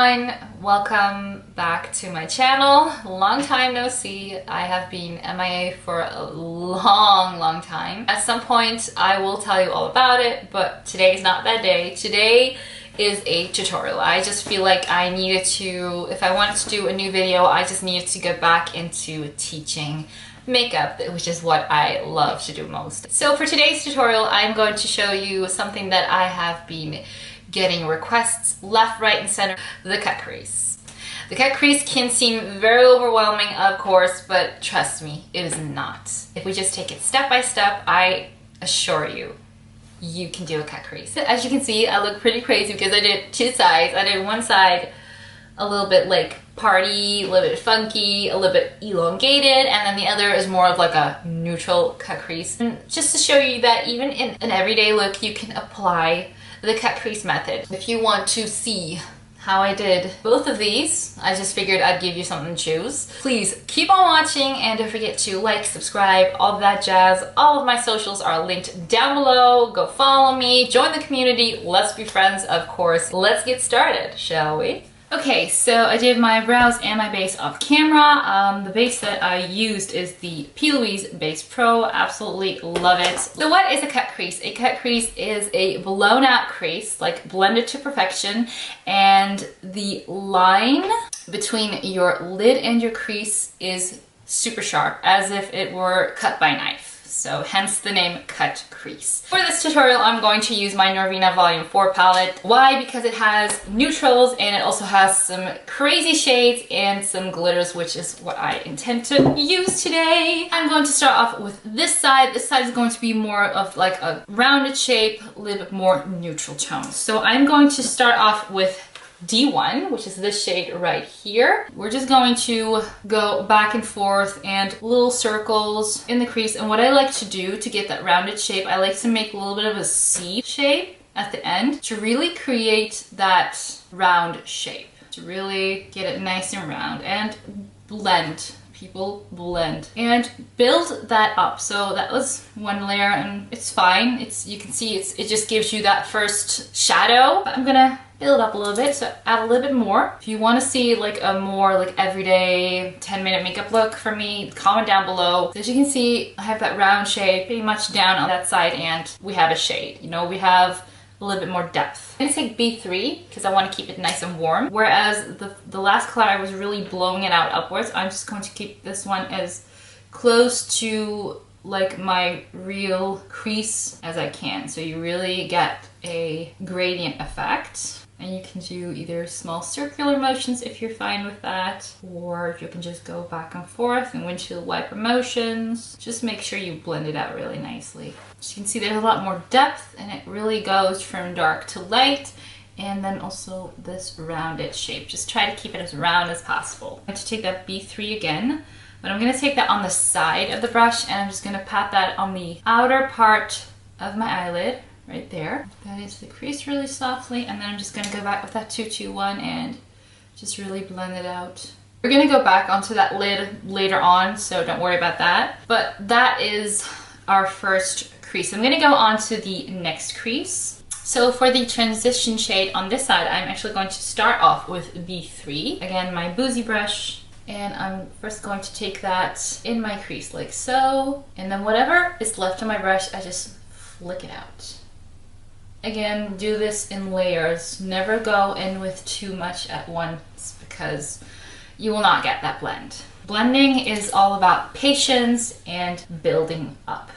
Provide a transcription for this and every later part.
everyone, welcome back to my channel. Long time no see. I have been MIA for a long time. At some point I will tell you all about it, but today is not that day. Today is a tutorial. I just feel like I needed to, if I wanted to do a new video, I just needed to get back into teaching makeup, which is what I love to do most. So for today's tutorial, I'm going to show you something that I have been getting requests left, right, and center: the cut crease. The cut crease can seem very overwhelming, of course, but trust me, it is not. If we just take it step by step, I assure you, you can do a cut crease. As you can see, I look pretty crazy because I did two sides. I did one side a little bit like party, a little bit funky, a little bit elongated, and then the other is more of like a neutral cut crease. And just to show you that even in an everyday look, you can apply the cut crease method. If you want to see how I did both of these, I just figured I'd give you something to choose. Please keep on watching and don't forget to like, subscribe, all of that jazz. All of my socials are linked down below. Go follow me, join the community, let's be friends, of course. Let's get started, shall we? Okay, so I did my brows and my base off camera. The base that I used is the P. Louise Base Pro. Absolutely love it. So what is a cut crease? A cut crease is a blown out crease, like blended to perfection, and the line between your lid and your crease is super sharp, as if it were cut by knife. So hence the name cut crease. For this tutorial, I'm going to use my Norvina Volume 4 palette. Why? Because it has neutrals and it also has some crazy shades and some glitters, which is what I intend to use today. I'm going to start off with this side. This side is going to be more of like a rounded shape, a little bit more neutral tones. So I'm going to start off with D1, which is this shade right here. We're just going to go back and forth and little circles in the crease. And what I like to do to get that rounded shape, I like to make a little bit of a C shape at the end to really create that round shape, to really get it nice and round and blend. People blend and build that up. So that was one layer and it's fine. You can see it just gives you that first shadow. I'm gonna build up a little bit, so add a little bit more. If you want to see like a more like everyday 10-minute makeup look from me, comment down below. As you can see, I have that round shape pretty much down on that side, and we have a shade. You know, we have a little bit more depth. I'm gonna take B3 because I want to keep it nice and warm. Whereas the last color I was really blowing it out upwards. I'm just going to keep this one as close to like my real crease as I can. So you really get a gradient effect. And you can do either small circular motions if you're fine with that, or you can just go back and forth and windshield wiper motions. Just make sure you blend it out really nicely. As you can see, there's a lot more depth and it really goes from dark to light. And then also this rounded shape. Just try to keep it as round as possible. I'm going to take that B3 again, but I'm going to take that on the side of the brush and I'm just going to pat that on the outer part of my eyelid. Right there. That is the crease really softly, and then I'm just going to go back with that 221 and just really blend it out. We're going to go back onto that lid later on, so don't worry about that. But that is our first crease. I'm going to go on to the next crease. So for the transition shade on this side, I'm actually going to start off with B3. Again, my boozy brush. And I'm first going to take that in my crease like so. And then whatever is left on my brush, I just flick it out. Again, do this in layers. Never go in with too much at once because you will not get that blend. Blending is all about patience and building up.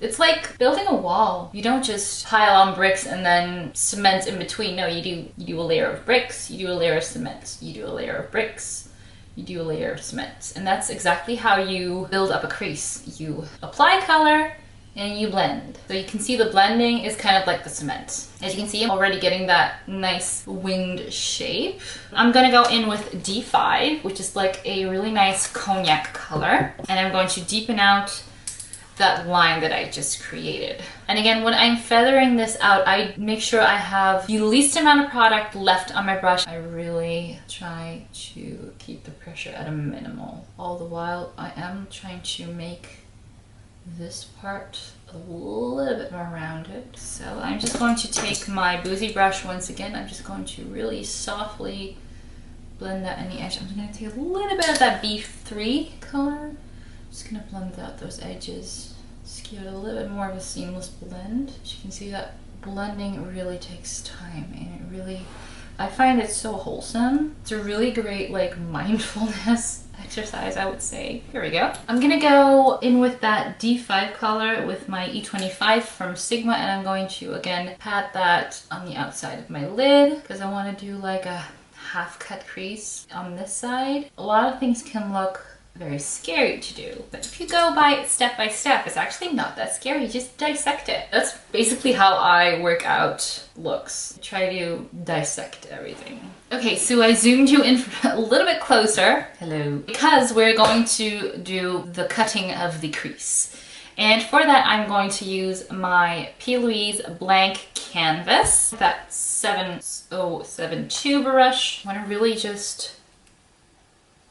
It's like building a wall. You don't just pile on bricks and then cement in between. No, you do a layer of bricks, you do a layer of cement, you do a layer of bricks, you do a layer of cement. And that's exactly how you build up a crease. You apply color, and you blend. So you can see the blending is kind of like the cement. As you can see, I'm already getting that nice winged shape. I'm gonna go in with D5, which is like a really nice cognac color. And I'm going to deepen out that line that I just created. And again, when I'm feathering this out, I make sure I have the least amount of product left on my brush. I really try to keep the pressure at a minimal. All the while, I am trying to make this part a little bit more rounded. So I'm just going to take my boozy brush once again. I'm just going to really softly blend out any edge. I'm just gonna take a little bit of that B3 color. Just gonna blend out those edges. Just give it a little bit more of a seamless blend. As you can see, that blending really takes time, and it really, I find it so wholesome. It's a really great like mindfulness exercise, I would say. Here we go. I'm gonna go in with that D5 color with my E25 from Sigma, and I'm going to again pat that on the outside of my lid because I want to do like a half cut crease on this side. A lot of things can look very scary to do, but if you go by step, it's actually not that scary. You just dissect it. That's basically how I work out looks. I try to dissect everything. Okay, so I zoomed you in a little bit closer. Hello. Because we're going to do the cutting of the crease. And for that, I'm going to use my P. Louise blank canvas, that 7072 brush. I want to really just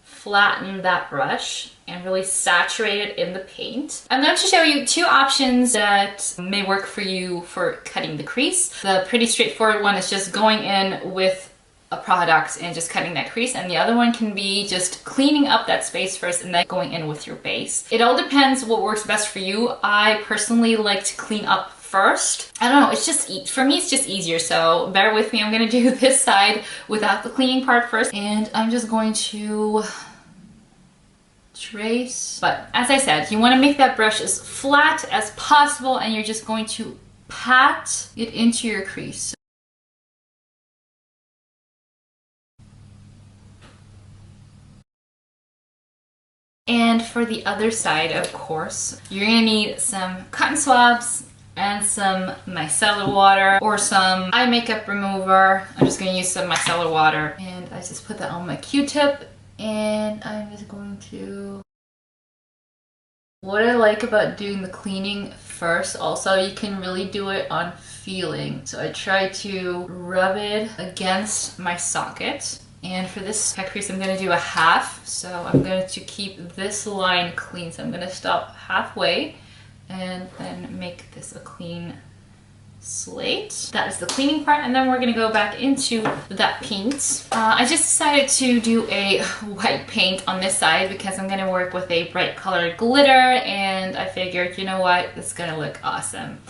flatten that brush and really saturate it in the paint. I'm going to show you two options that may work for you for cutting the crease. The pretty straightforward one is just going in with a product and just cutting that crease, and the other one can be just cleaning up that space first and then going in with your base. It all depends what works best for you. I personally like to clean up first. I don't know, it's just, for me it's just easier, so bear with me. I'm gonna do this side without the cleaning part first, and I'm just going to trace. But as I said, you want to make that brush as flat as possible, and you're just going to pat it into your crease. And for the other side, of course, you're gonna need some cotton swabs and some micellar water or some eye makeup remover. I'm just gonna use some micellar water, and I just put that on my Q-tip, and I'm just going to... What I like about doing the cleaning first, also, you can really do it on feeling. So I try to rub it against my socket. And for this cut crease, I'm going to do a half. So I'm going to keep this line clean. So I'm going to stop halfway and then make this a clean slate. That is the cleaning part, and then we're gonna go back into that paint. I just decided to do a white paint on this side because I'm gonna work with a bright colored glitter, and I figured, you know what, it's gonna look awesome.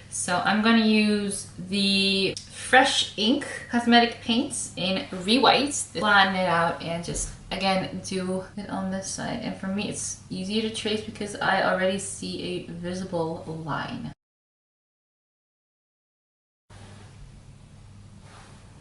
So I'm gonna use the Fresh Ink cosmetic paints in Re-White, flatten it out and just again do it on this side. And for me it's easy to trace because I already see a visible line.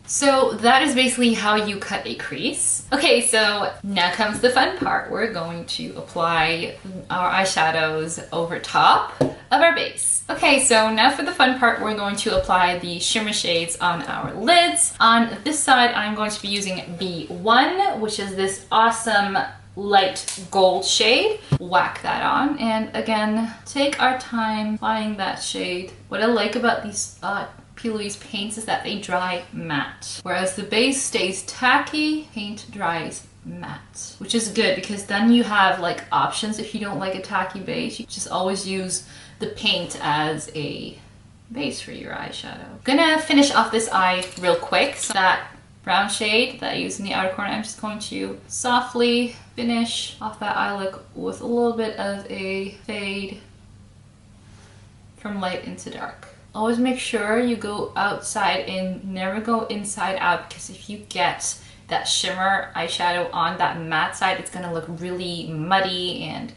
So that is basically how you cut a crease. Okay, so now comes the fun part. We're going to apply our eyeshadows over top of our base. Okay, so now for the fun part, we're going to apply the shimmer shades on our lids. On this side, I'm going to be using B1, which is this awesome light gold shade. Whack that on, and again, take our time applying that shade. What I like about these P. Louise paints is that they dry matte, whereas the base stays tacky, paint dries matte, which is good because then you have like options. If you don't like a tacky base, you just always use the paint as a base for your eyeshadow. I'm gonna finish off this eye real quick. So that brown shade that I use in the outer corner, I'm just going to softly finish off that eye look with a little bit of a fade from light into dark. Always make sure you go outside and never go inside out, because if you get that shimmer eyeshadow on that matte side, it's gonna look really muddy and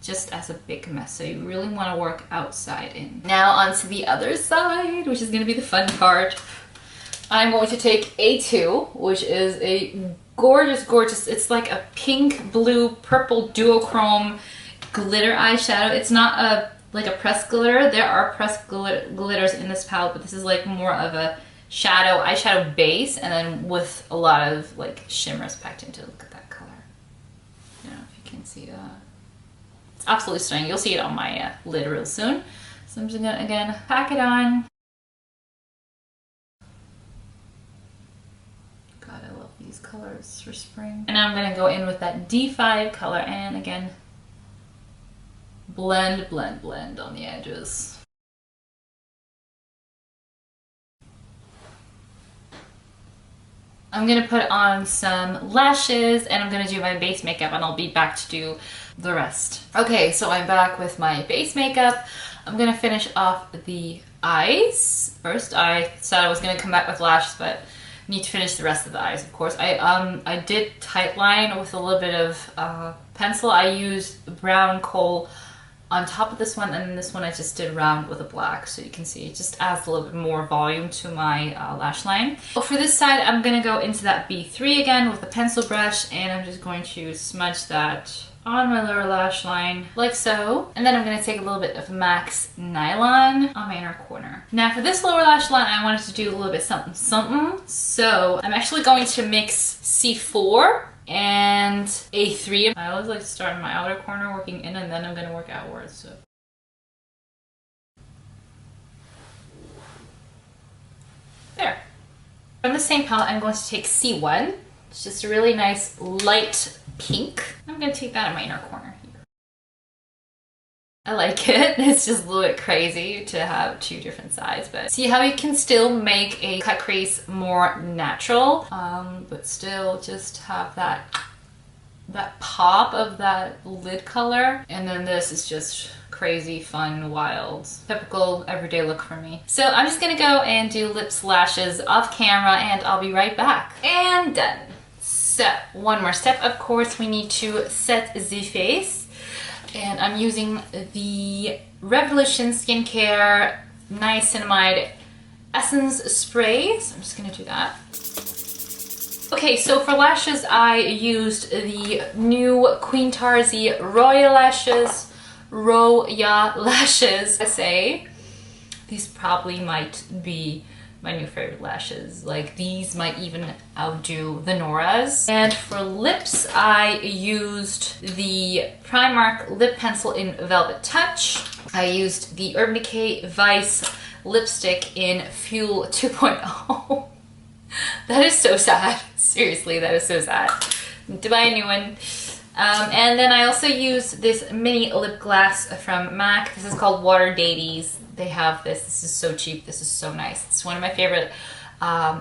just as a big mess. So you really want to work outside in. Now onto the other side, which is gonna be the fun part. I'm going to take A2, which is a gorgeous, it's like a pink, blue, purple duochrome glitter eyeshadow. It's not like a pressed glitter. There are pressed glitters in this palette, but this is like more of a eyeshadow base, and then with a lot of like shimmers packed into it. Look at that color. I don't know if you can see that. It's absolutely stunning. You'll see it on my lid real soon. So I'm just gonna again pack it on. God, I love these colors for spring. And now I'm gonna go in with that D5 color and again blend on the edges. I'm gonna put on some lashes and I'm gonna do my base makeup and I'll be back to do the rest. Okay, so I'm back with my base makeup. I'm gonna finish off the eyes. First, I said I was gonna come back with lashes, but need to finish the rest of the eyes, of course. I did tight line with a little bit of pencil. I used brown coal on top of this one, and then this one I just did round with a black, so you can see it just adds a little bit more volume to my lash line. But for this side, I'm gonna go into that B3 again with a pencil brush, and I'm just going to smudge that on my lower lash line, like so. And then I'm gonna take a little bit of MAC's Nylon on my inner corner. Now for this lower lash line, I wanted to do a little bit something something. So I'm actually going to mix C4 and A3. I always like to start in my outer corner, working in, and then I'm gonna work outwards. So. There. From the same palette, I'm going to take C1. It's just a really nice light pink. I'm gonna take that in my inner corner here. I like it. It's just a little bit crazy to have two different sides, but see how you can still make a cut crease more natural, but still just have that pop of that lid color. And then this is just crazy, fun, wild, typical everyday look for me. So I'm just gonna go and do lips, lashes off camera, and I'll be right back. And done. So one more step, of course, we need to set the face. And I'm using the Revolution Skincare Niacinamide Essence Spray. So I'm just gonna do that. Okay, so for lashes, I used the new Queen Tarzi Roya Lashes SA. These probably might be my new favorite lashes. Like, these might even outdo the Nora's. And for lips, I used the Primark lip pencil in Velvet Touch. I used the Urban Decay Vice lipstick in Fuel 2.0. That is so sad. Seriously, that is so sad. To buy a new one. And then I also used this mini lip gloss from MAC. This is called Water Daisies. They have this. This is so cheap. This is so nice. It's one of my favorite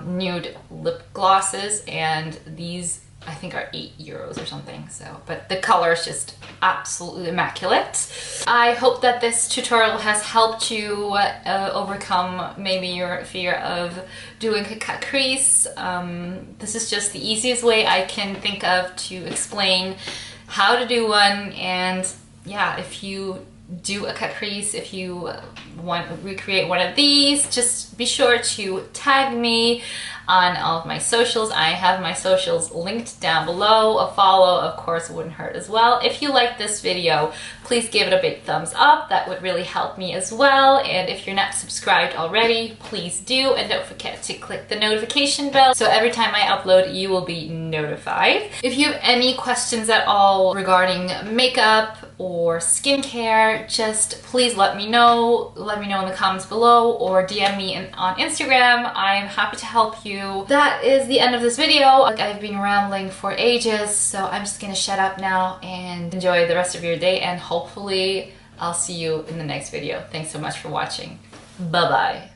nude lip glosses, and these I think are €8 or something. So, but the color is just absolutely immaculate. I hope that this tutorial has helped you overcome maybe your fear of doing a cut crease. This is just the easiest way I can think of to explain how to do one. And yeah, if you do a cut crease, if you want to recreate one of these, just be sure to tag me on all of my socials. I have my socials linked down below. A follow, of course, wouldn't hurt as well. If you like this video, please give it a big thumbs up. That would really help me as well. And if you're not subscribed already, please do. And don't forget to click the notification bell, so every time I upload, you will be notified. If you have any questions at all regarding makeup or skincare, just please let me know. Let me know in the comments below, or DM me on Instagram. I'm happy to help you. That is the end of this video. Like, I've been rambling for ages, so I'm just gonna shut up now and enjoy the rest of your day, and hopefully I'll see you in the next video. Thanks so much for watching. Bye-bye.